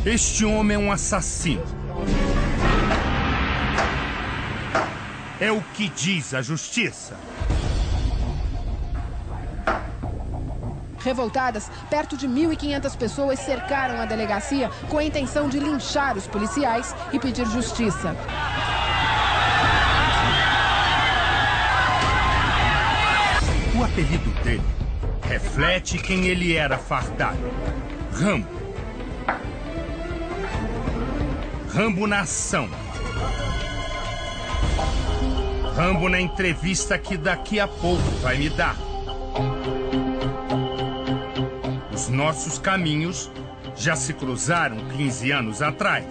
Este homem é um assassino. É o que diz a justiça. Revoltadas, perto de 1.500 pessoas cercaram a delegacia com a intenção de linchar os policiais e pedir justiça. O apelido dele reflete quem ele era fardado. Rambo. Rambo na ação. Rambo na entrevista que daqui a pouco vai me dar. Os nossos caminhos já se cruzaram 15 anos atrás.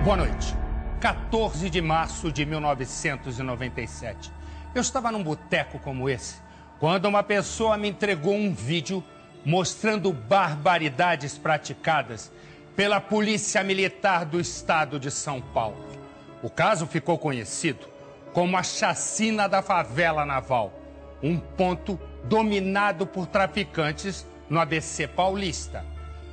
Boa noite. 14 de março de 1997. Eu estava num boteco como esse, quando uma pessoa me entregou um vídeo mostrando barbaridades praticadas pela Polícia Militar do Estado de São Paulo. O caso ficou conhecido como a Chacina da Favela Naval, um ponto dominado por traficantes no ABC paulista.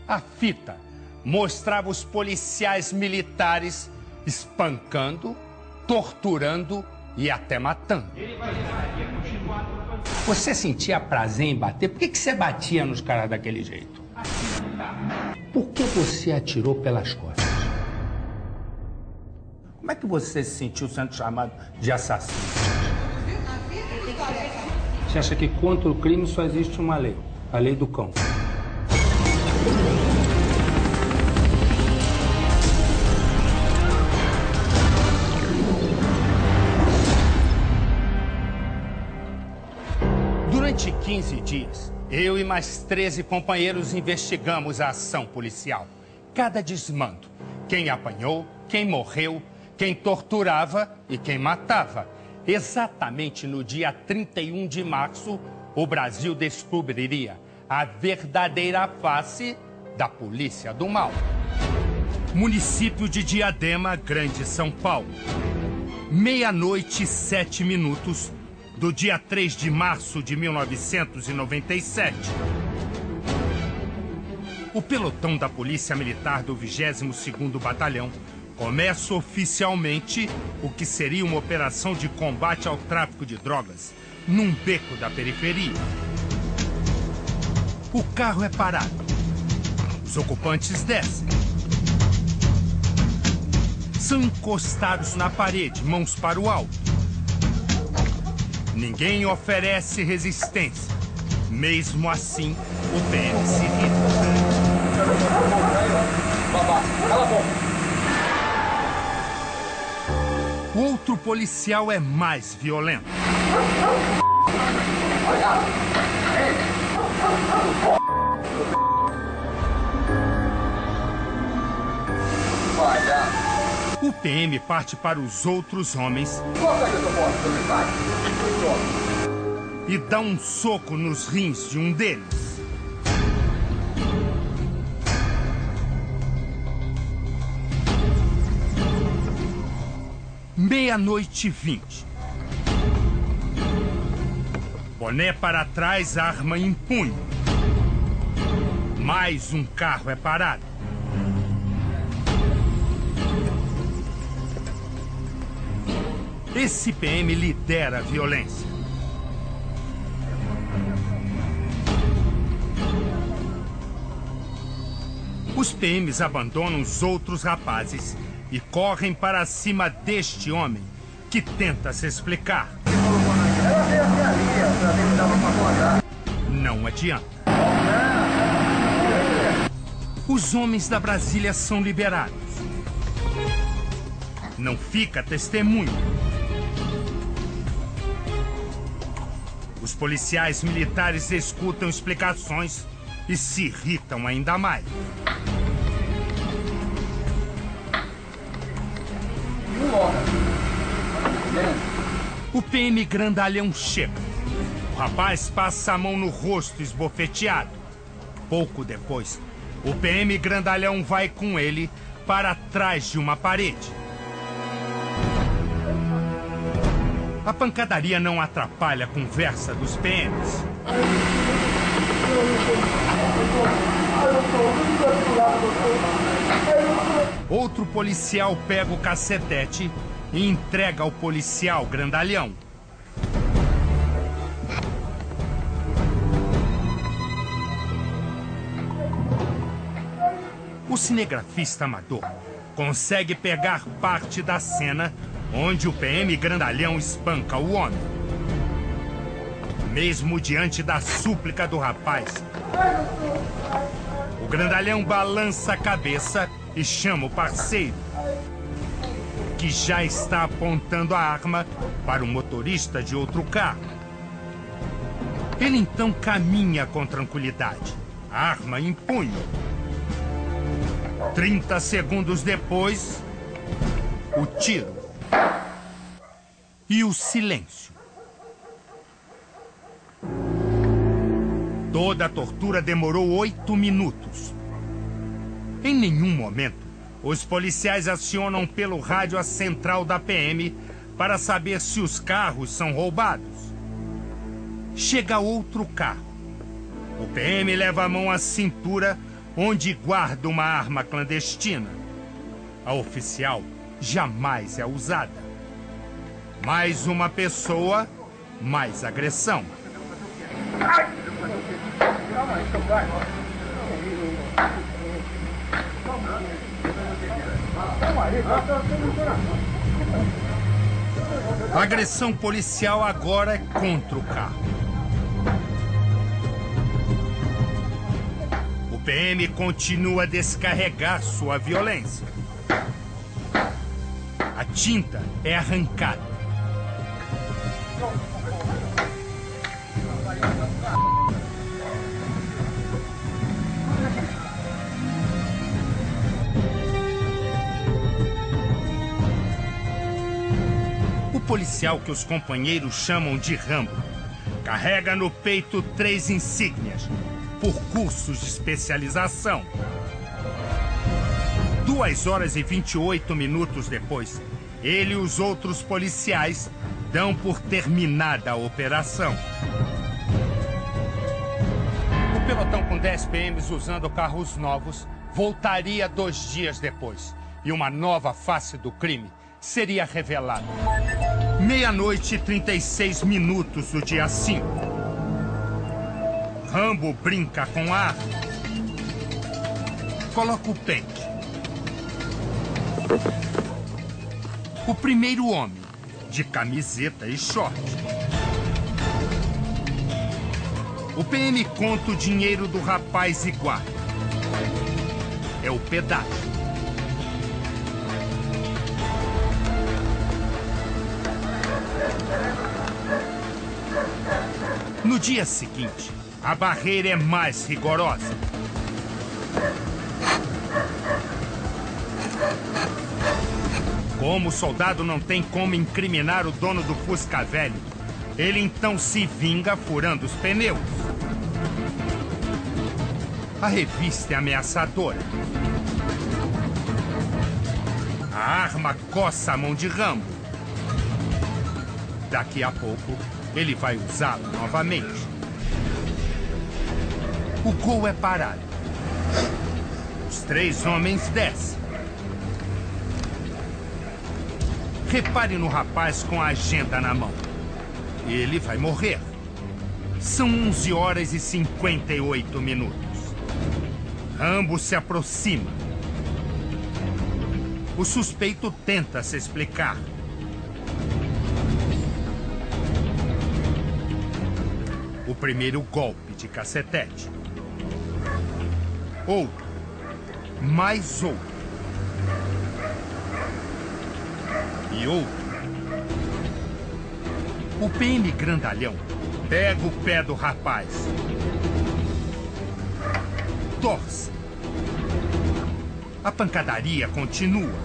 A fita mostrava os policiais militares espancando, torturando e até matando. Você sentia prazer em bater? Por que você batia nos caras daquele jeito? Por que você atirou pelas costas? Como é que você se sentiu sendo chamado de assassino? Você acha que contra o crime só existe uma lei, a lei do cão? Durante 15 dias, eu e mais 13 companheiros investigamos a ação policial. Cada desmando, quem apanhou, quem morreu, quem torturava e quem matava. Exatamente no dia 31 de março, o Brasil descobriria a verdadeira face da polícia do mal. Município de Diadema, Grande São Paulo. 00:07 do dia 3 de março de 1997. O pelotão da Polícia Militar do 22º Batalhão começa oficialmente o que seria uma operação de combate ao tráfico de drogas num beco da periferia. O carro é parado. Os ocupantes descem. São encostados na parede, mãos para o alto. Ninguém oferece resistência. Mesmo assim, o PM se irrita. Cala a boca. O outro policial é mais violento. O PM parte para os outros homens e dá um soco nos rins de um deles. 00:20. Boné para trás, arma em punho. Mais um carro é parado. Esse PM lidera a violência. Os PMs abandonam os outros rapazes e correm para cima deste homem, que tenta se explicar. Não adianta. Os homens da Brasília são liberados. Não fica testemunho. Os policiais militares escutam explicações e se irritam ainda mais. O PM grandalhão chega. O rapaz passa a mão no rosto esbofeteado. Pouco depois, o PM grandalhão vai com ele para trás de uma parede. A pancadaria não atrapalha a conversa dos PMs. Outro policial pega o cacetete e entrega ao policial grandalhão. O cinegrafista amador consegue pegar parte da cena onde o PM grandalhão espanca o homem. Mesmo diante da súplica do rapaz, o grandalhão balança a cabeça e chama o parceiro, que já está apontando a arma para o motorista de outro carro. Ele então caminha com tranquilidade, a arma em punho. 30 segundos depois, o tiro e o silêncio. Toda a tortura demorou 8 minutos. Em nenhum momento, os policiais acionam pelo rádio a central da PM para saber se os carros são roubados. Chega outro carro. O PM leva a mão à cintura, onde guarda uma arma clandestina. A oficial jamais é usada. Mais uma pessoa, mais agressão. A agressão policial agora é contra o carro. O PM continua a descarregar sua violência. A tinta é arrancada. O policial que os companheiros chamam de Rambo carrega no peito 3 insígnias por cursos de especialização. 2 horas e 28 minutos depois, ele e os outros policiais dão por terminada a operação. O pelotão com 10 PMs usando carros novos voltaria 2 dias depois e uma nova face do crime seria revelada. 00:36 do dia 5. Rambo brinca com a arma. Coloca o pente. O primeiro homem, de camiseta e short. O PM conta o dinheiro do rapaz e guarda. É o pedágio. No dia seguinte, a barreira é mais rigorosa. Como o soldado não tem como incriminar o dono do Fusca velho, ele então se vinga furando os pneus. A revista é ameaçadora. A arma coça a mão de Rambo. Daqui a pouco, ele vai usá-la novamente. O gol é parado. Os 3 homens descem. Repare no rapaz com a agenda na mão. Ele vai morrer. São 11 horas e 58 minutos. Rambo se aproxima. O suspeito tenta se explicar. O primeiro golpe de cacetete. Outro. Mais outro. E outro. O PM grandalhão pega o pé do rapaz. Torce. A pancadaria continua.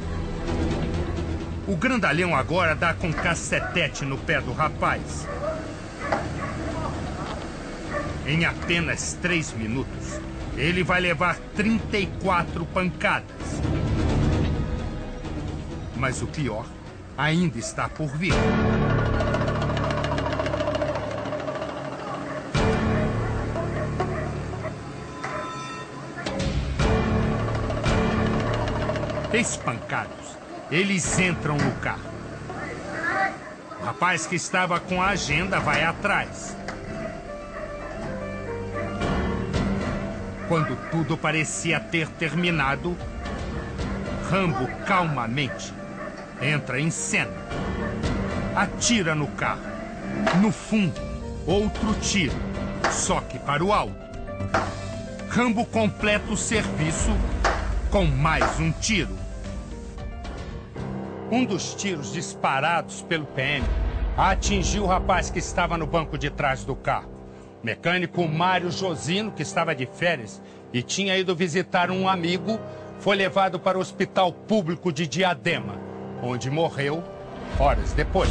O grandalhão agora dá com cacetete no pé do rapaz. Em apenas 3 minutos, ele vai levar 34 pancadas. Mas o pior ainda está por vir. Espancados, eles entram no carro. O rapaz que estava com a agenda vai atrás. Quando tudo parecia ter terminado, Rambo calmamente entra em cena. Atira no carro. No fundo, outro tiro, só que para o alto. Rambo completa o serviço com mais um tiro. Um dos tiros disparados pelo PM atingiu o rapaz que estava no banco de trás do carro. O mecânico Mário Josino, que estava de férias e tinha ido visitar um amigo, foi levado para o hospital público de Diadema, onde morreu horas depois.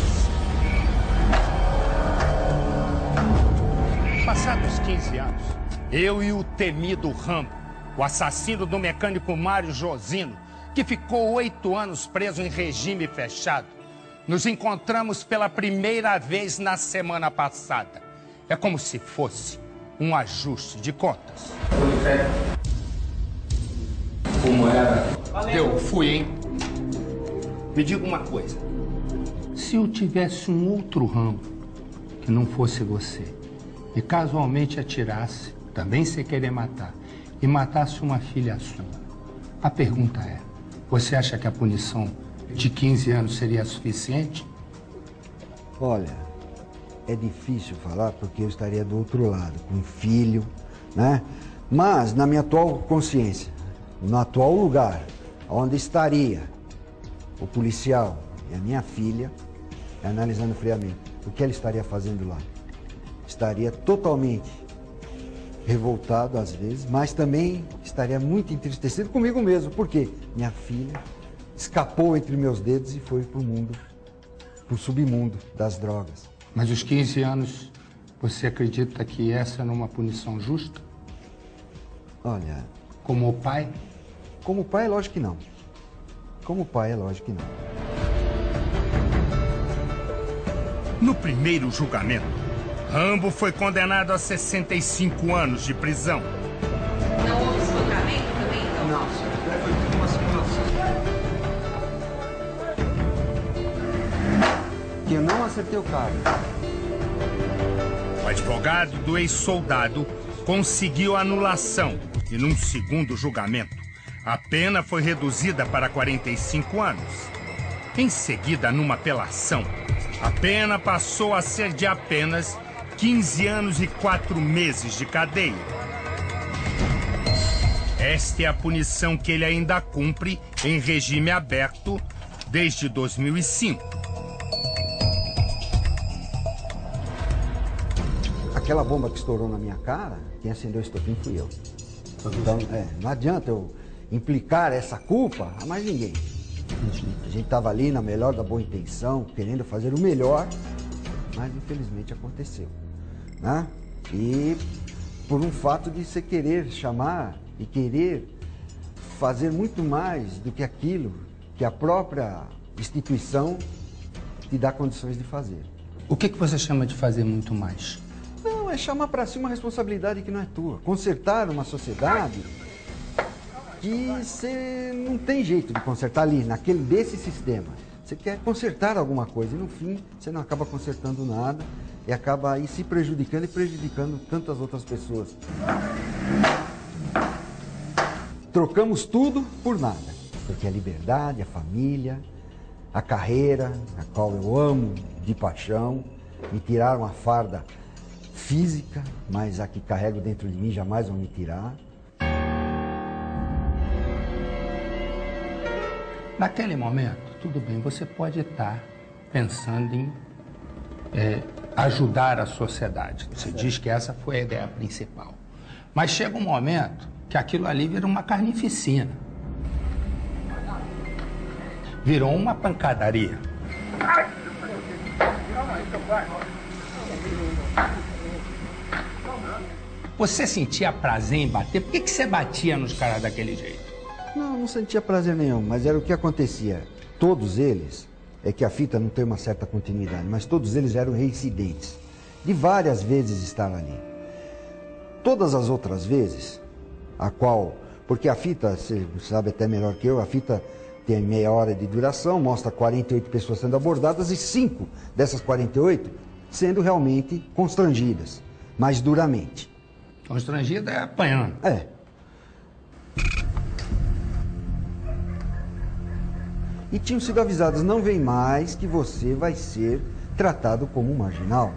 Passados 15 anos, eu e o temido Rambo, o assassino do mecânico Mário Josino, que ficou 8 anos preso em regime fechado, nos encontramos pela primeira vez na semana passada. É como se fosse um ajuste de contas. Como era? Eu fui, hein? Me diga uma coisa. Se eu tivesse um outro Rambo que não fosse você, e casualmente atirasse, também sem querer matar, e matasse uma filha sua, a pergunta é, você acha que a punição de 15 anos seria suficiente? Olha, é difícil falar porque eu estaria do outro lado, com um filho, né? Mas, na minha atual consciência, no atual lugar onde estaria o policial e a minha filha, analisando friamente, o que ela estaria fazendo lá? Estaria totalmente revoltado às vezes, mas também estaria muito entristecido comigo mesmo, porque minha filha escapou entre meus dedos e foi para o mundo, para o submundo das drogas. Mas os 15 anos, você acredita que essa não é uma punição justa? Olha... Como pai? Como pai, lógico que não. Como pai, é lógico que não. No primeiro julgamento, Rambo foi condenado a 65 anos de prisão. Não houve espancamento também, então? Não, foi tudo uma simulação. Que eu não acertei o cara. O advogado do ex-soldado conseguiu anulação e, num segundo julgamento, a pena foi reduzida para 45 anos. Em seguida, numa apelação, a pena passou a ser de apenas 15 anos e 4 meses de cadeia. Esta é a punição que ele ainda cumpre em regime aberto desde 2005. Aquela bomba que estourou na minha cara, quem acendeu o estopim fui eu. Então, não adianta eu implicar essa culpa a mais ninguém. A gente estava ali na melhor da boa intenção, querendo fazer o melhor, mas infelizmente aconteceu, né? E por um fato de você querer chamar e querer fazer muito mais do que aquilo que a própria instituição te dá condições de fazer. O que você chama de fazer muito mais? Não, é chamar para si uma responsabilidade que não é tua. Consertar uma sociedade que você não tem jeito de consertar ali, desse sistema. Você quer consertar alguma coisa e no fim você não acaba consertando nada e acaba aí se prejudicando e prejudicando tantas outras pessoas. Trocamos tudo por nada, porque a liberdade, a família, a carreira, a qual eu amo de paixão, me tiraram a farda física, mas a que carrego dentro de mim jamais vão me tirar. Naquele momento, tudo bem, você pode estar pensando em ajudar a sociedade. Você diz que essa foi a ideia principal. Mas chega um momento que aquilo ali vira uma carnificina. Virou uma pancadaria. Você sentia prazer em bater? Por que você batia nos caras daquele jeito? Não sentia prazer nenhum, mas era o que acontecia. Todos eles, é que a fita não tem uma certa continuidade, mas todos eles eram reincidentes. De várias vezes estar ali. Todas as outras vezes, porque a fita, você sabe até melhor que eu, a fita tem meia hora de duração, mostra 48 pessoas sendo abordadas e 5 dessas 48 sendo realmente constrangidas, mais duramente. Constrangida é apanhando. É. E tinham sido avisadas, não vem mais que você vai ser tratado como um marginal.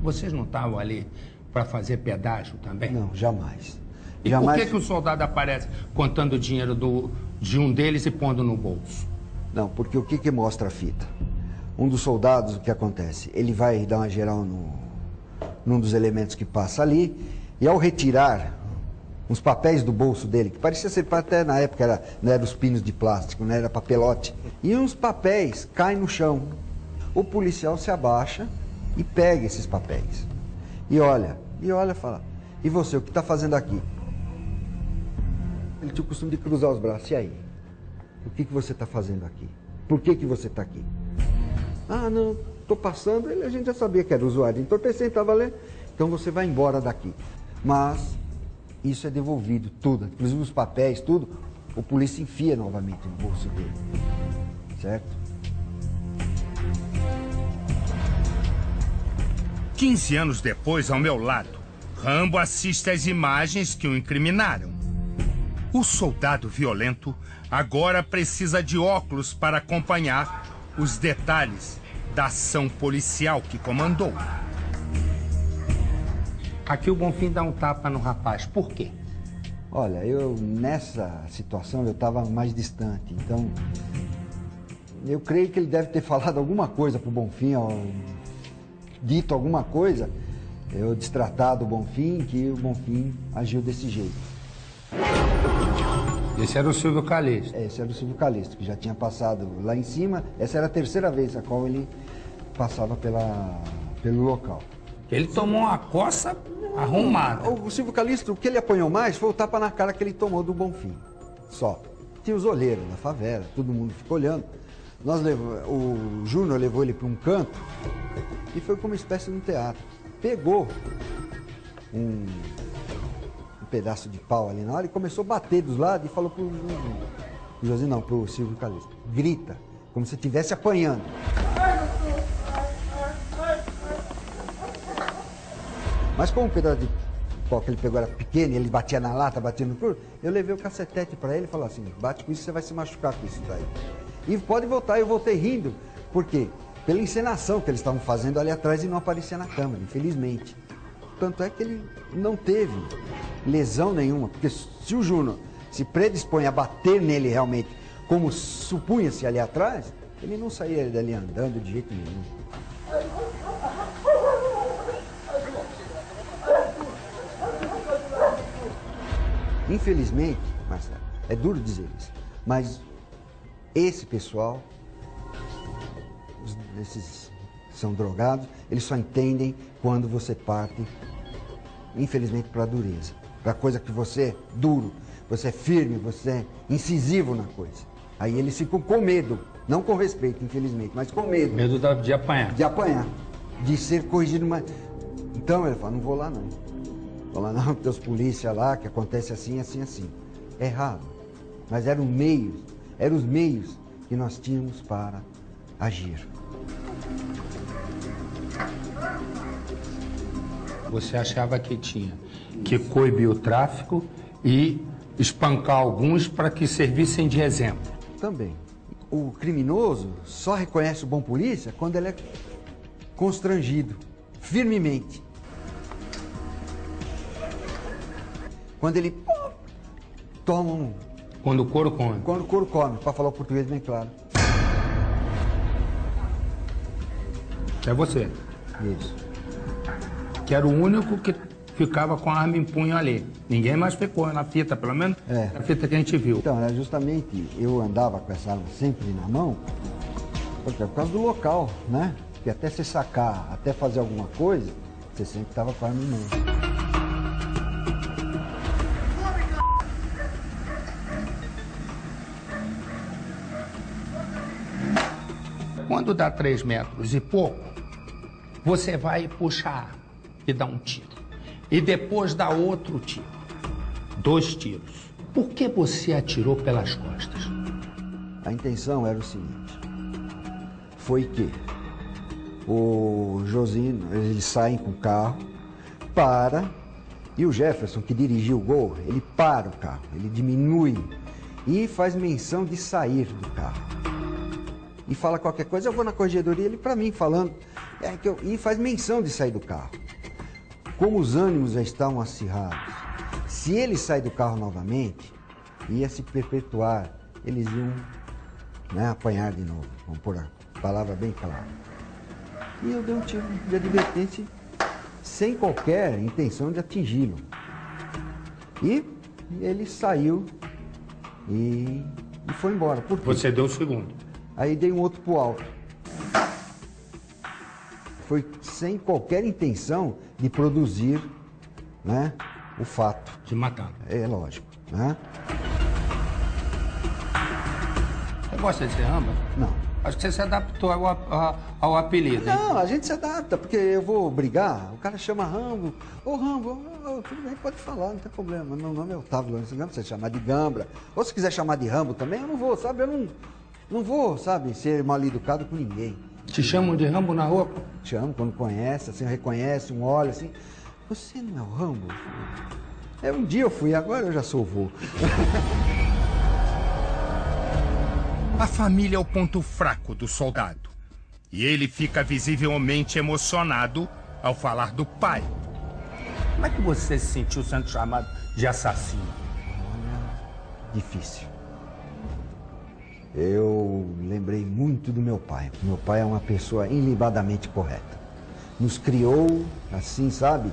Vocês não estavam ali para fazer pedágio também? Não, jamais. E jamais... por que o soldado aparece contando o dinheiro de um deles e pondo no bolso? Não, porque o que mostra a fita? Um dos soldados, o que acontece? Ele vai dar uma geral num dos elementos que passa ali, e ao retirar uns papéis do bolso dele, que parecia ser, até na época não era os pinos de plástico, não era papelote, e uns papéis caem no chão. O policial se abaixa e pega esses papéis. E olha e fala, e você, o que está fazendo aqui? Ele tinha o costume de cruzar os braços, e aí? O que você está fazendo aqui? Por que você está aqui? Ah, não, estou passando, a gente já sabia que era usuário de entorpecente, estava lendo, então você vai embora daqui. Mas isso é devolvido, tudo, inclusive os papéis, tudo, o polícia enfia novamente no bolso dele, certo? 15 anos depois, ao meu lado, Rambo assiste às imagens que o incriminaram. O soldado violento agora precisa de óculos para acompanhar os detalhes da ação policial que comandou. Aqui o Bonfim dá um tapa no rapaz. Por quê? Olha, nessa situação eu estava mais distante, então eu creio que ele deve ter falado alguma coisa pro Bonfim, dito alguma coisa, eu destratado o Bonfim, que o Bonfim agiu desse jeito. Esse era o Silvio Calixto. Esse era o Silvio Calixto, que já tinha passado lá em cima. Essa era a terceira vez a qual ele passava pelo local. Ele tomou uma coça arrumada. O Silvio Calixto, o que ele apanhou mais foi o tapa na cara que ele tomou do Bonfim. Só. Tinha os olheiros da favela, todo mundo ficou olhando. O Júnior levou ele para um canto e foi como uma espécie de um teatro. Pegou um pedaço de pau ali na hora e começou a bater dos lados e falou pro Silvio Calixto, grita, como se estivesse apanhando. Mas como o pedaço de pau que ele pegou era pequeno e ele batia na lata, batia no couro, eu levei o cacetete para ele e falei assim, bate com isso, você vai se machucar com isso daí. E pode voltar, eu voltei rindo, por quê? Pela encenação que eles estavam fazendo ali atrás e não aparecia na câmera, infelizmente. Tanto é que ele não teve lesão nenhuma, porque se o Júnior se predispõe a bater nele realmente, como supunha-se ali atrás, ele não saía dali andando de jeito nenhum. Infelizmente, Marcelo, é duro dizer isso, mas esse pessoal, esses são drogados, eles só entendem quando você parte, infelizmente, para a dureza. Para a coisa que você é duro, você é firme, você é incisivo na coisa. Aí eles ficam com medo, não com respeito, infelizmente, mas com medo. Medo de apanhar. De apanhar, de ser corrigido. Mas... Então ele fala, não vou lá não. Vou lá não, porque os polícia lá, que acontece assim, assim, assim. É errado. Mas eram os meios que nós tínhamos para agir. Você achava que tinha que coibir o tráfico e espancar alguns para que servissem de exemplo? Também. O criminoso só reconhece o bom polícia quando ele é constrangido, firmemente. Quando ele toma um... Quando o couro come. Quando o couro come, para falar o português bem claro. É você. Isso. Que era o único que ficava com a arma em punho ali. Ninguém mais ficou na fita, pelo menos na fita que a gente viu. Então, era justamente, eu andava com essa arma sempre na mão, porque é por causa do local, né? Porque até você sacar, até fazer alguma coisa, você sempre estava com a arma em mão. Quando dá 3 metros e pouco, Você vai puxar a arma e dá um tiro. E depois dá outro tiro. 2 tiros. Por que você atirou pelas costas? A intenção era o seguinte. Foi que o Josino, eles saem com o carro, e o Jefferson, que dirigiu o gol, ele para o carro, ele diminui e faz menção de sair do carro. E fala qualquer coisa, eu vou na corregedoria, ele para mim falando, e faz menção de sair do carro. Como os ânimos já estavam acirrados, se ele sair do carro novamente, ia se perpetuar, eles iam, né, apanhar de novo, vamos pôr a palavra bem clara. E eu dei um tiro de advertência sem qualquer intenção de atingi-lo. E ele saiu e foi embora. Por quê? Você deu o segundo. Aí dei um outro pro alto. Foi sem qualquer intenção de produzir, né, o fato. De matá-lo. É lógico, né? Você gosta de ser Rambo? Não. Acho que você se adaptou ao apelido, hein? Não, a gente se adapta, porque eu vou brigar, o cara chama Rambo. Ô Rambo, tudo bem, pode falar, não tem problema. Meu nome é Otávio Lourenço Gambra, você chamar de Gambra. Ou se quiser chamar de Rambo também, eu não vou, sabe? Eu não vou, sabe, ser mal educado com ninguém. Te chamam de Rambo na rua? Chamo quando conhece, assim, reconhece, um olha assim. Você não é o Rambo? Um dia eu fui, agora eu já sou o vô. A família é o ponto fraco do soldado. E ele fica visivelmente emocionado ao falar do pai. Como é que você se sentiu sendo chamado de assassino? Difícil. Eu lembrei muito do meu pai. Meu pai é uma pessoa ilibadamente correta. Nos criou assim, sabe?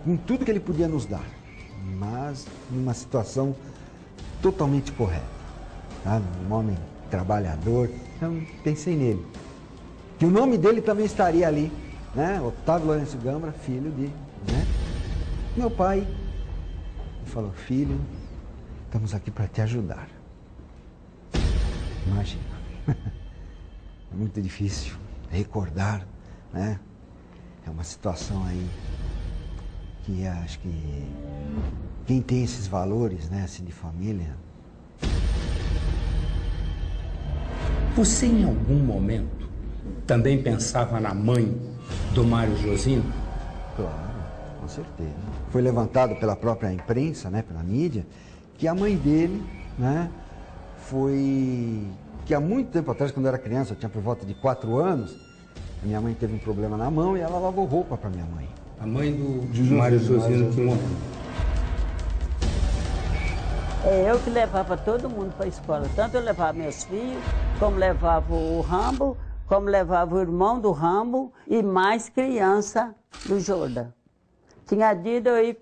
Com tudo que ele podia nos dar. Mas numa situação totalmente correta. Sabe? Um homem trabalhador. Então, pensei nele. Que o nome dele também estaria ali, né? Otávio Lourenço Gambra, filho de, né? Meu pai falou, filho, estamos aqui para te ajudar. Imagina. É muito difícil recordar, né? É uma situação aí que acho que quem tem esses valores, né, assim, de família. Você, em algum momento, também pensava na mãe do Mário Josino? Claro, com certeza. Foi levantado pela própria imprensa, né, pela mídia, que a mãe dele, né, foi... que há muito tempo atrás, quando eu era criança, eu tinha por volta de 4 anos, a minha mãe teve um problema na mão e ela lavou roupa para minha mãe. A mãe do Mário Josino que morreu. É eu que levava todo mundo para a escola. Tanto eu levava meus filhos, como levava o Rambo, como levava o irmão do Rambo e mais criança do Jordan. Tinha dia de eu ir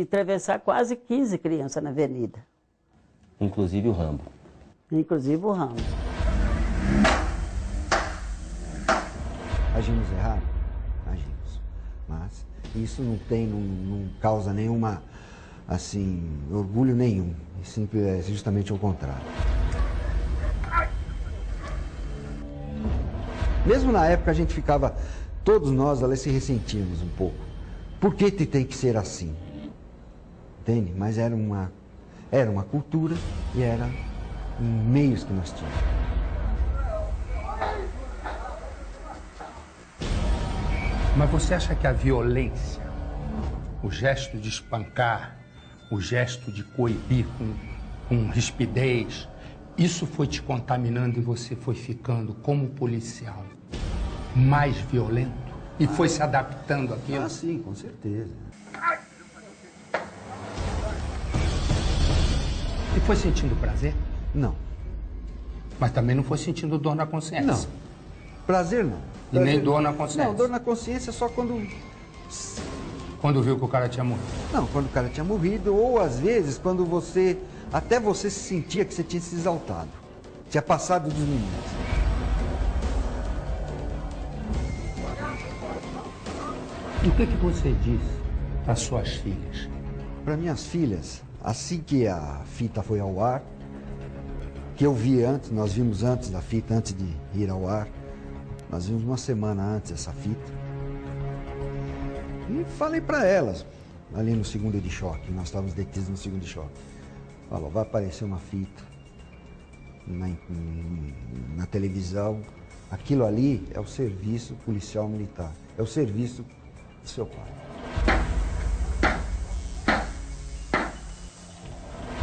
atravessar quase 15 crianças na avenida. Inclusive o Rambo. Inclusive o Rambo. Agimos errado? Agimos. Mas isso não causa nenhuma, assim, orgulho nenhum. É justamente o contrário. Mesmo na época a gente ficava, todos nós ali se ressentíamos um pouco. Por que tem que ser assim? Entende? Mas era uma cultura e era meios que nós tínhamos. Mas você acha que a violência, o gesto de espancar, o gesto de coibir com rispidez, isso foi te contaminando e você foi ficando, como policial, mais violento? E foi se adaptando àquilo? Ah, sim, com certeza. E foi sentindo prazer? Não. Mas também não foi sentindo dor na consciência? Não. Prazer não. E nem dor na consciência? Não, dor na consciência só quando... Quando viu que o cara tinha morrido? Não, quando o cara tinha morrido, ou às vezes quando você... Até você se sentia que você tinha se exaltado. Tinha passado dos limites. E o que você disse para suas filhas? Para minhas filhas, assim que a fita foi ao ar, que eu vi antes, nós vimos antes da fita, antes de ir ao ar, Nós vimos uma semana antes essa fita. E falei para elas, ali no segundo de choque, nós estávamos detidos no segundo de choque. Falou, vai aparecer uma fita na televisão. Aquilo ali é o serviço policial militar. É o serviço do seu pai.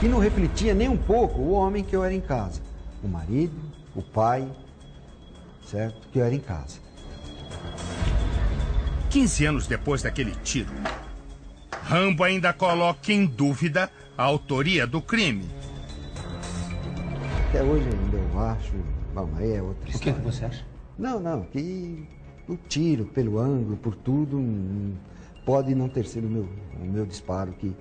E não refletia nem um pouco o homem que eu era em casa. O marido, o pai, certo? Que eu era em casa. 15 anos depois daquele tiro, Rambo ainda coloca em dúvida a autoria do crime. Até hoje ainda eu acho... Bom, aí é outra história. O que você acha? Não, que o tiro, pelo ângulo, por tudo, pode não ter sido o meu disparo que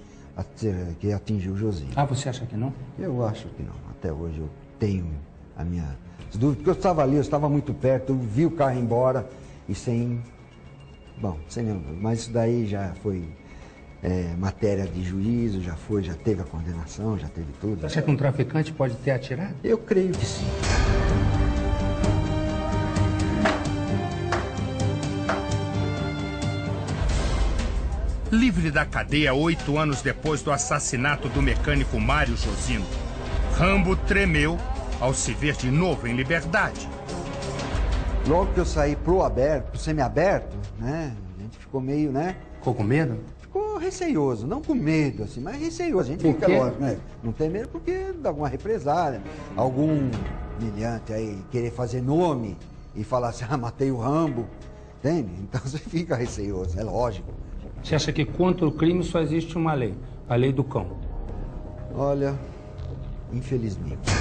atingiu o Josinho. Ah, você acha que não? Eu acho que não. Até hoje eu tenho a minha dúvida. Porque eu estava ali, eu estava muito perto, eu vi o carro embora e sem... Bom, sem nenhum... Mas isso daí já foi matéria de juízo, já teve a condenação, já teve tudo. Você acha que um traficante pode ter atirado? Eu creio que sim. Livre da cadeia 8 anos depois do assassinato do mecânico Mário Josino, Rambo tremeu ao se ver de novo em liberdade. Logo que eu saí pro semiaberto, né? A gente ficou meio, né? Ficou com medo? Ficou receioso, não com medo, assim, mas receioso. A gente fica, lógico, né? Não tem medo porque dá alguma represália, algum milhante aí querer fazer nome e falar assim, matei o Rambo, entende? Então você fica receioso, é lógico. Você acha que contra o crime só existe uma lei, a lei do cão? Olha, infelizmente.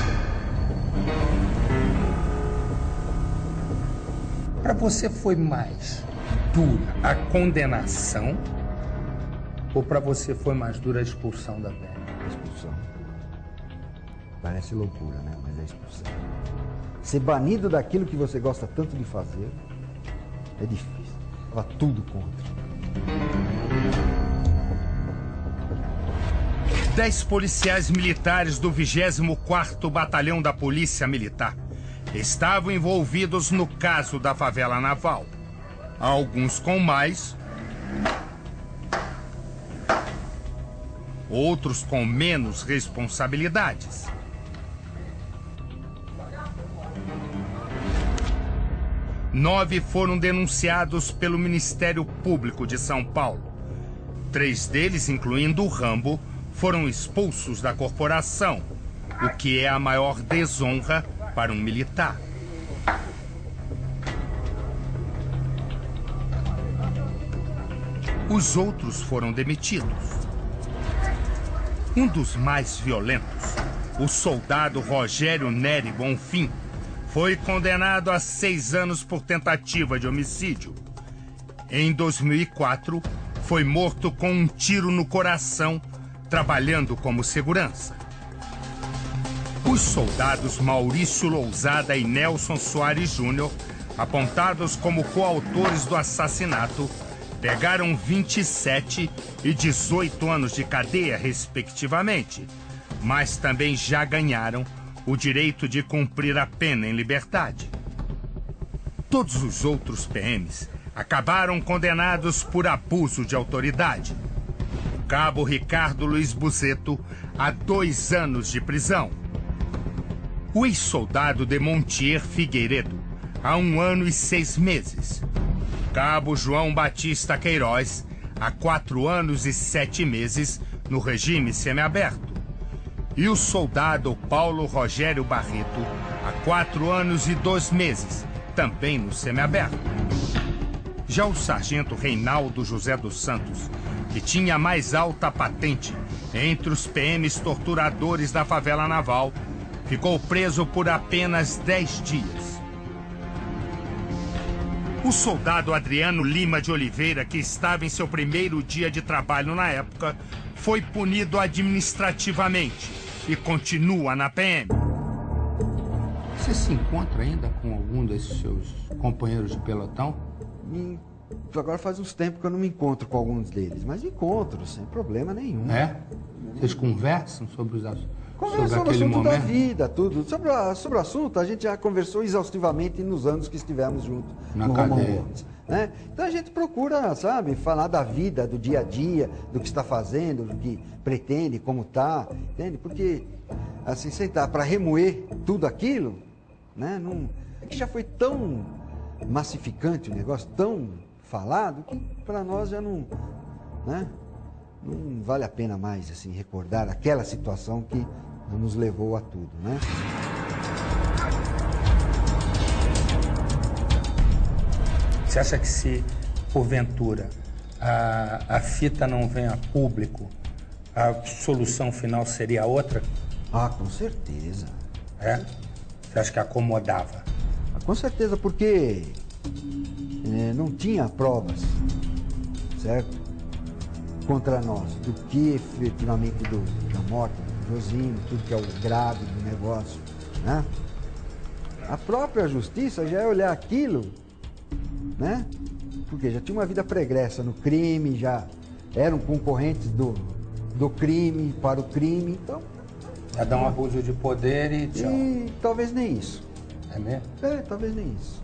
Para você foi mais dura a condenação ou para você foi mais dura a expulsão da pena? A expulsão. Parece loucura, né? Mas é a expulsão. Ser banido daquilo que você gosta tanto de fazer é difícil. Estava tudo contra. 10 policiais militares do 24º Batalhão da Polícia Militar estavam envolvidos no caso da favela naval. Alguns com mais, outros com menos responsabilidades. Nove foram denunciados pelo Ministério Público de São Paulo. 3 deles, incluindo o Rambo, foram expulsos da corporação, o que é a maior desonra para um militar. Os outros foram demitidos. Um dos mais violentos, o soldado Rogério Nery Bonfim, foi condenado a 6 anos por tentativa de homicídio. Em 2004, foi morto com um tiro no coração, trabalhando como segurança. Os soldados Maurício Lousada e Nelson Soares Júnior, apontados como coautores do assassinato, pegaram 27 e 18 anos de cadeia, respectivamente, mas também já ganharam o direito de cumprir a pena em liberdade. Todos os outros PMs acabaram condenados por abuso de autoridade. O cabo Ricardo Luiz Buzeto a 2 anos de prisão. O ex-soldado de Montier Figueiredo a 1 ano e 6 meses. O cabo João Batista Queiroz a 4 anos e 7 meses no regime semiaberto. E o soldado Paulo Rogério Barreto a 4 anos e 2 meses, também no semiaberto. Já o sargento Reinaldo José dos Santos, que tinha a mais alta patente entre os PMs torturadores da favela naval, ficou preso por apenas 10 dias. O soldado Adriano Lima de Oliveira, que estava em seu primeiro dia de trabalho na época, foi punido administrativamente e continua na PM. Você se encontra ainda com algum desses seus companheiros de pelotão? Agora faz uns tempos que eu não me encontro com alguns deles, mas encontro, sem problema nenhum. É? Vocês conversam sobre Conversou no assunto da vida, tudo. Sobre o assunto, a gente já conversou exaustivamente nos anos que estivemos juntos Na no cadeia. Romão Gomes, né? Então a gente procura, sabe, falar da vida, do dia a dia, do que está fazendo, do que pretende, como está, entende? Porque, assim, sentar para remoer tudo aquilo, né? Não, é que já foi tão massificante o negócio, tão falado, que para nós já não, né? Não vale a pena mais, assim, recordar aquela situação que nos levou a tudo, né? Você acha que se, porventura, a fita não vem a público, a solução final seria outra? Ah, com certeza. É? Você acha que acomodava? Ah, com certeza, porque não tinha provas, certo? Contra nós, do que efetivamente da morte do Josino, tudo que é o grave do negócio, né? A própria justiça já ia olhar aquilo, né? Porque já tinha uma vida pregressa no crime, já eram concorrentes do crime para o crime, então... Já dá um abuso de poder e tchau. E talvez nem isso. É mesmo? É, talvez nem isso.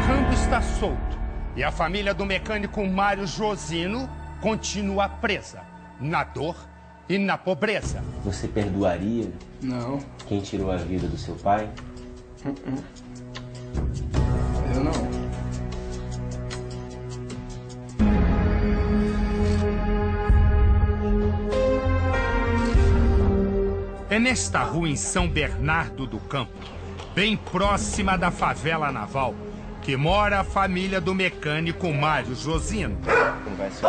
Rambo está solto e a família do mecânico Mário Josino continua presa na dor e na pobreza. Você perdoaria Não, quem tirou a vida do seu pai? eu não. É nesta rua em São Bernardo do Campo, bem próxima da favela naval, que mora a família do mecânico Mário Josino. Como vai ser?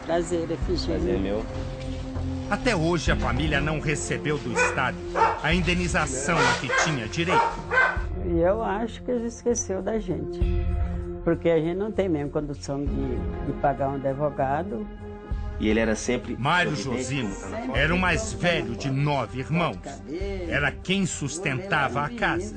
Prazer, Efigênia. Prazer meu. Até hoje a família não recebeu do Estado a indenização a que tinha direito. E eu acho que ele esqueceu da gente. Porque a gente não tem mesmo condição de pagar um advogado. E ele era sempre... Mário sorridente, Josino como tá na foto? era o mais velho de 9 irmãos. Era quem sustentava a casa.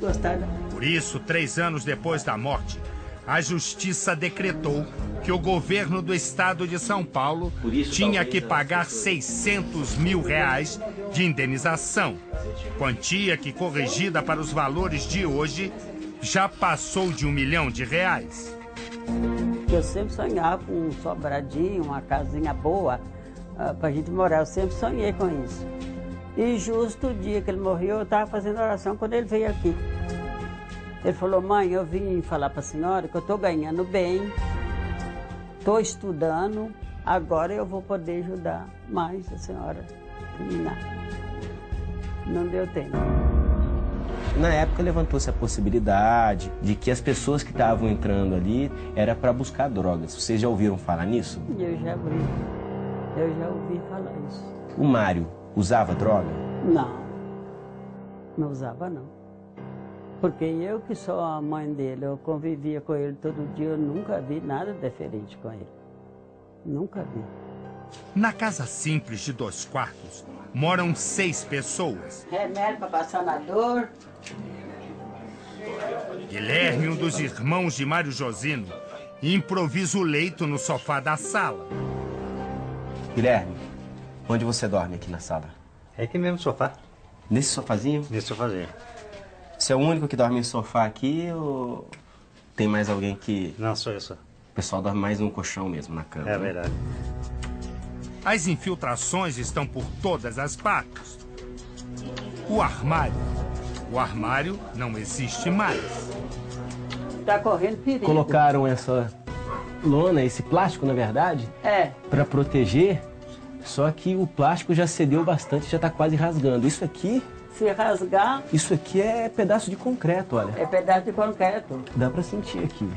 Por isso, 3 anos depois da morte, a justiça decretou que o governo do estado de São Paulo tinha que pagar R$600 mil de indenização. Quantia que, corrigida para os valores de hoje, já passou de R$1 milhão. Eu sempre sonhava com um sobradinho, uma casinha boa pra gente morar. Eu sempre sonhei com isso. E justo o dia que ele morreu, eu estava fazendo oração quando ele veio aqui. Ele falou: mãe, eu vim falar para a senhora que eu estou ganhando bem, estou estudando, agora eu vou poder ajudar mais a senhora a terminar. Não deu tempo. Na época levantou-se a possibilidade de que as pessoas que estavam entrando ali era para buscar drogas. Vocês já ouviram falar nisso? Eu já ouvi falar isso. O Mário usava droga? Não usava não. Porque eu que sou a mãe dele, eu convivia com ele todo dia, eu nunca vi nada diferente com ele. Nunca vi. Na casa simples de 2 quartos, moram 6 pessoas. Remédio para passar na dor. Guilherme, um dos irmãos de Mário Josino, improvisa o leito no sofá da sala. Guilherme, onde você dorme aqui na sala? É aqui mesmo no sofá. Nesse sofazinho? Nesse sofazinho. Você é o único que dorme no sofá aqui ou tem mais alguém que... Não, sou eu só. O pessoal dorme mais no colchão mesmo, na cama. É verdade. As infiltrações estão por todas as partes. O armário não existe mais. Tá correndo perigo. Colocaram essa lona, esse plástico, na verdade, para proteger, só que o plástico já cedeu bastante, já tá quase rasgando. Isso aqui... Se rasgar... Isso aqui é pedaço de concreto, olha. É pedaço de concreto. Dá pra sentir aqui.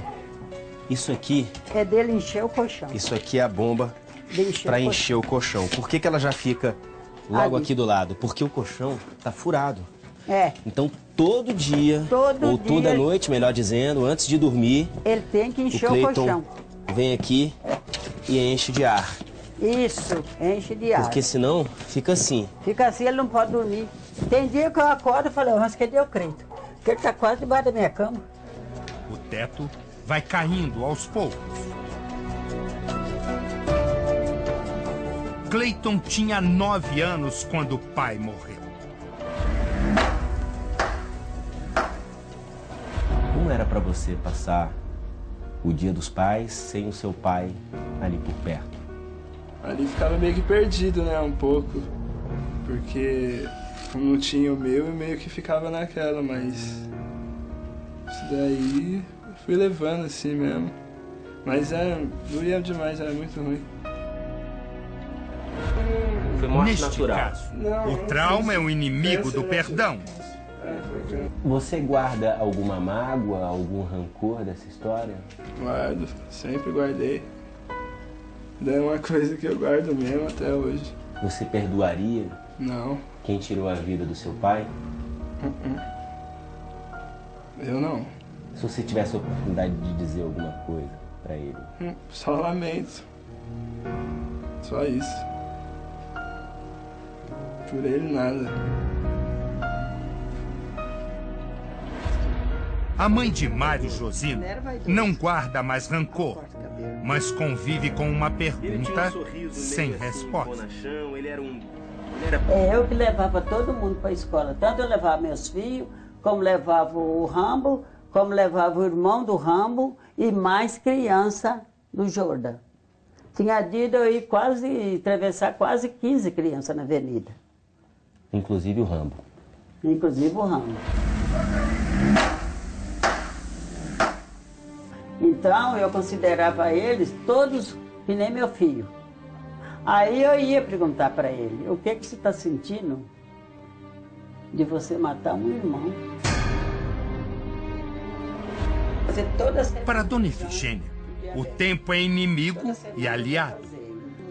Isso aqui... É dele encher o colchão. Isso aqui é a bomba para encher o colchão. Por que ela já fica logo aqui do lado? Porque o colchão tá furado. É. Então, todo dia, ou toda noite, melhor dizendo, antes de dormir... Ele tem que encher o Cleiton colchão. Vem aqui e enche de ar. Isso, enche de ar. Porque senão fica assim. Fica assim, ele não pode dormir. Tem dia que eu acordo e falo: mas cadê o Cleiton? Porque ele tá quase debaixo da minha cama. teto vai caindo aos poucos. Cleiton tinha 9 anos quando o pai morreu. Como era para você passar o Dia dos Pais sem o seu pai ali por perto? Ali ficava meio que perdido, né, um pouco. Porque como não tinha o meu, eu meio que ficava naquela, mas isso daí eu fui levando assim mesmo. Mas doía demais, era muito ruim. Foi morte Neste natural. caso, o trauma é o inimigo do perdão. Você guarda alguma mágoa, algum rancor dessa história? Guardo, sempre guardei. É uma coisa que eu guardo mesmo até hoje. Você perdoaria Não. quem tirou a vida do seu pai? Eu não. Se você tivesse a oportunidade de dizer alguma coisa pra ele? Só lamento. Só isso. Por ele, nada. A mãe de Mário Josino não guarda mais rancor, mas convive com uma pergunta sem resposta. É eu que levava todo mundo para a escola. Tanto eu levava meus filhos, como levava o Rambo, como levava o irmão do Rambo e mais criança do Jordan. Tinha dia de eu ir atravessar quase 15 crianças na avenida. Inclusive o Rambo. Inclusive o Rambo. Então eu considerava eles todos que nem meu filho. Aí eu ia perguntar para ele, o que você está sentindo de você matar um irmão? Para Dona Efigênia, o tempo é inimigo e aliado.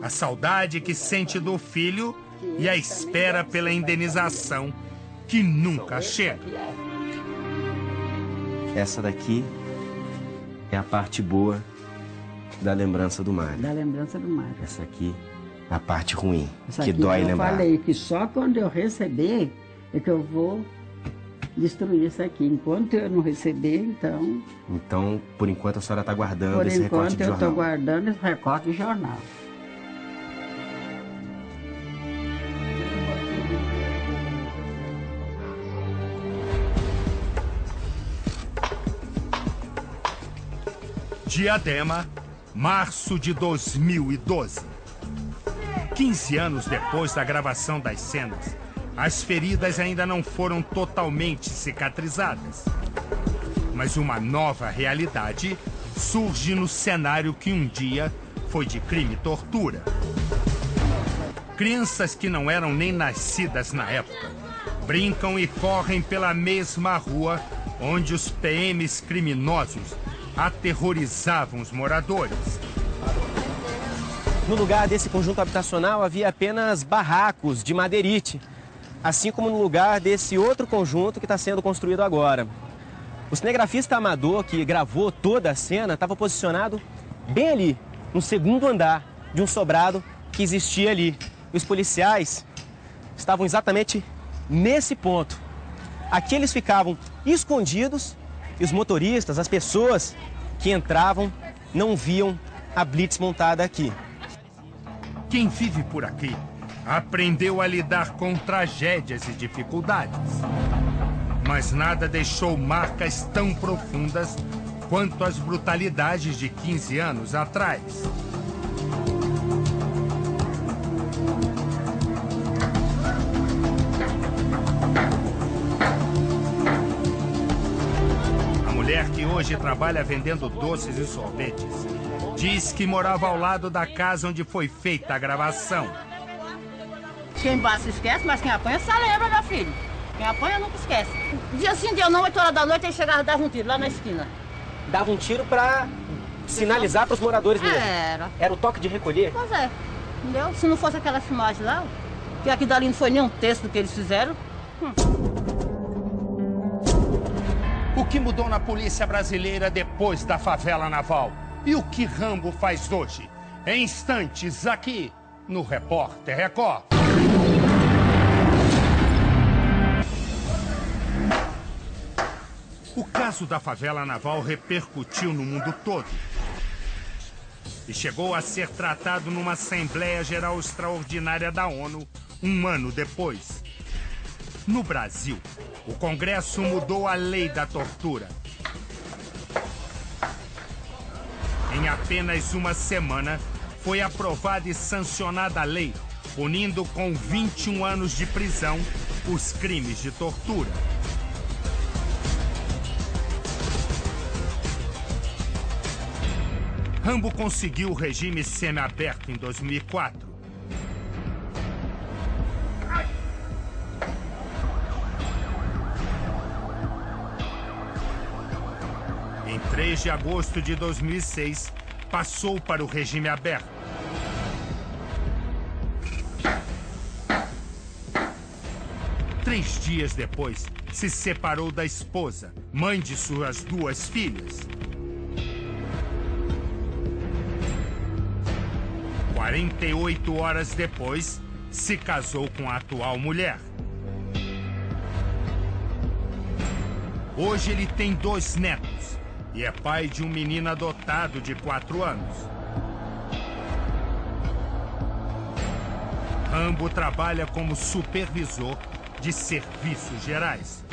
A saudade que sente do filho e a espera pela indenização que nunca chega. Essa daqui é a parte boa da lembrança do Mário. Da lembrança do Mário. Essa aqui é a parte ruim, Essa que aqui dói lembrar. Eu falei que só quando eu receber é que eu vou destruir isso aqui. Enquanto eu não receber, então... Então, por enquanto, a senhora está guardando esse recorte de jornal. Por enquanto, eu estou guardando esse recorte de jornal. Diadema, março de 2012. 15 anos depois da gravação das cenas, as feridas ainda não foram totalmente cicatrizadas. Mas uma nova realidade surge no cenário que um dia foi de crime e tortura. Crianças que não eram nem nascidas na época brincam e correm pela mesma rua onde os PMs criminosos aterrorizavam os moradores. No lugar desse conjunto habitacional havia apenas barracos de madeirite, assim como no lugar desse outro conjunto que está sendo construído agora. O cinegrafista amador que gravou toda a cena estava posicionado bem ali, no segundo andar de um sobrado que existia ali. E os policiais estavam exatamente nesse ponto. Aqui eles ficavam escondidos e os motoristas, as pessoas que entravam, não viam a blitz montada aqui. Quem vive por aqui aprendeu a lidar com tragédias e dificuldades. Mas nada deixou marcas tão profundas quanto as brutalidades de 15 anos atrás. A mulher que hoje trabalha vendendo doces e sorvetes diz que morava ao lado da casa onde foi feita a gravação. Quem bate se esquece, mas quem apanha só lembra, meu filho. Quem apanha nunca esquece. Dia sim, dia não, 8 horas da noite, ele chegava e dava um tiro lá na esquina. Dava um tiro para sinalizar para os moradores mesmo. Era o toque de recolher? Pois é, entendeu? Se não fosse aquela filmagem lá, que aqui dali não foi nem um terço do que eles fizeram. O que mudou na polícia brasileira depois da favela naval? E o que Rambo faz hoje? Em instantes, aqui no Repórter Record. O caso da favela naval repercutiu no mundo todo e chegou a ser tratado numa Assembleia Geral Extraordinária da ONU um ano depois. No Brasil, o Congresso mudou a lei da tortura. Em apenas uma semana, foi aprovada e sancionada a lei, punindo com 21 anos de prisão os crimes de tortura. Rambo conseguiu o regime semiaberto em 2004. Em 3 de agosto de 2006, passou para o regime aberto. Três dias depois, se separou da esposa, mãe de suas 2 filhas. 48 horas depois, se casou com a atual mulher. Hoje ele tem 2 netos e é pai de um menino adotado de 4 anos. Rambo trabalha como supervisor de serviços gerais.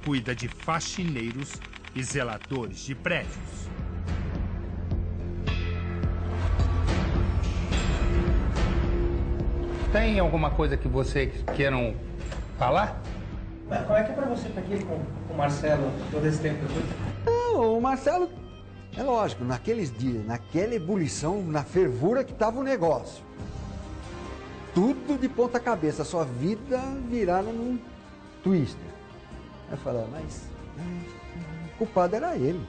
Cuida de faxineiros e zeladores de prédios. Tem alguma coisa que vocês queiram falar? Como é que é pra você estar aqui com o Marcelo todo esse tempo depois? Não, o Marcelo, é lógico, naqueles dias, naquela ebulição, na fervura que tava o negócio. Tudo de ponta cabeça, a sua vida virada num twister. Aí eu falei, mas o culpado era ele.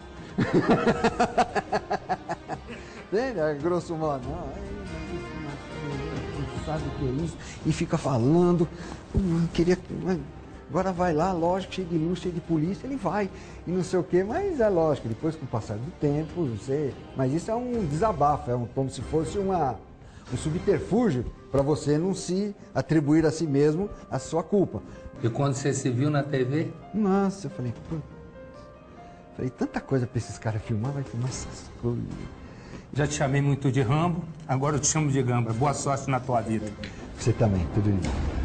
Entende? Grosso modo, não sabe o que é isso, e fica falando, queria, agora vai lá, lógico, cheio de luz, cheio de polícia, ele vai, e não sei o quê, mas é lógico, depois com o passar do tempo, você, mas isso é um desabafo, como se fosse um subterfúgio para você não se atribuir a si mesmo a sua culpa. E quando você se viu na TV? Nossa, eu falei, putz, tanta coisa para esses caras filmar, vai filmar essas coisas. Já te chamei muito de Rambo, agora eu te chamo de Gamba. Boa sorte na tua vida. Você também, tudo de bom.